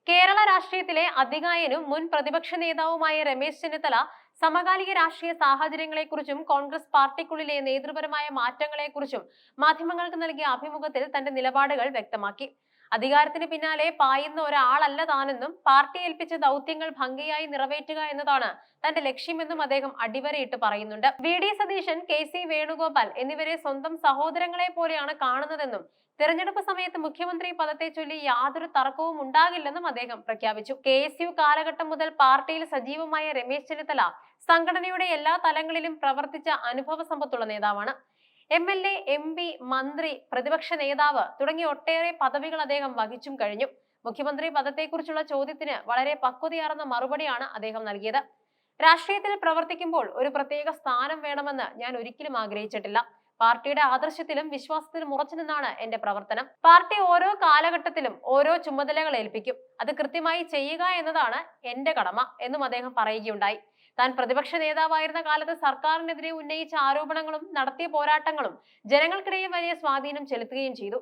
കേരള രാഷ്ട്രീയത്തിലെ അതികായനും മുൻ പ്രതിപക്ഷ നേതാവുമായ രമേശ് ചെന്നിത്തല സമകാലിക രാഷ്ട്രീയ സാഹചര്യങ്ങളെക്കുറിച്ചും കോൺഗ്രസ് പാർട്ടിക്കുള്ളിലെ നേതൃപരമായ മാറ്റങ്ങളെക്കുറിച്ചും മാധ്യമങ്ങൾക്ക് നൽകിയ അഭിമുഖത്തിൽ തന്റെ നിലപാടുകൾ വ്യക്തമാക്കി. അധികാരത്തിന് പിന്നാലെ പായുന്ന ഒരാളല്ല താനെന്നും പാർട്ടി ഏൽപ്പിച്ച ദൗത്യങ്ങൾ ഭംഗിയായി നിറവേറ്റുക എന്നതാണ് തന്റെ ലക്ഷ്യമെന്നും അദ്ദേഹം അടിവരയിട്ട് പറയുന്നുണ്ട്. വി.ഡി. സതീശൻ, കെ.സി. വേണുഗോപാൽ എന്നിവരെ സ്വന്തം സഹോദരങ്ങളെ പോലെയാണ് കാണുന്നതെന്നും തെരഞ്ഞെടുപ്പ് സമയത്ത് മുഖ്യമന്ത്രി പദത്തെ ചൊല്ലി യാതൊരു തർക്കവും ഉണ്ടാകില്ലെന്നും അദ്ദേഹം പ്രഖ്യാപിച്ചു. KSU കാലഘട്ടം മുതൽ പാർട്ടിയിൽ സജീവമായ രമേശ് ചെന്നിത്തല സംഘടനയുടെ എല്ലാ തലങ്ങളിലും പ്രവർത്തിച്ച അനുഭവ സമ്പത്തുള്ള നേതാവാണ്. MLA, MP, മന്ത്രി, പ്രതിപക്ഷ നേതാവ് തുടങ്ങിയ ഒട്ടേറെ പദവികൾ അദ്ദേഹം വഹിച്ചും കഴിഞ്ഞു. മുഖ്യമന്ത്രി പദത്തെക്കുറിച്ചുള്ള ചോദ്യത്തിന് വളരെ പക്വതയാർന്ന മറുപടിയാണ് അദ്ദേഹം നൽകിയത്. രാഷ്ട്രീയത്തിൽ പ്രവർത്തിക്കുമ്പോൾ ഒരു പ്രത്യേക സ്ഥാനം വേണമെന്ന് ഞാൻ ഒരിക്കലും ആഗ്രഹിച്ചിട്ടില്ല. പാർട്ടിയുടെ ആദർശത്തിലും വിശ്വാസത്തിലും ഉറച്ചു നിന്നാണ് എന്റെ പ്രവർത്തനം. പാർട്ടി ഓരോ കാലഘട്ടത്തിലും ഓരോ ചുമതലകൾ ഏൽപ്പിക്കും. അത് കൃത്യമായി ചെയ്യുക എന്നതാണ് എന്റെ കടമ എന്നും അദ്ദേഹം പറയുകയുണ്ടായി. താൻ പ്രതിപക്ഷ നേതാവായിരുന്ന കാലത്ത് സർക്കാരിനെതിരെ ഉന്നയിച്ച ആരോപണങ്ങളും നടത്തിയ പോരാട്ടങ്ങളും ജനങ്ങൾക്കിടയിൽ വലിയ സ്വാധീനം ചെലുത്തുകയും ചെയ്തു.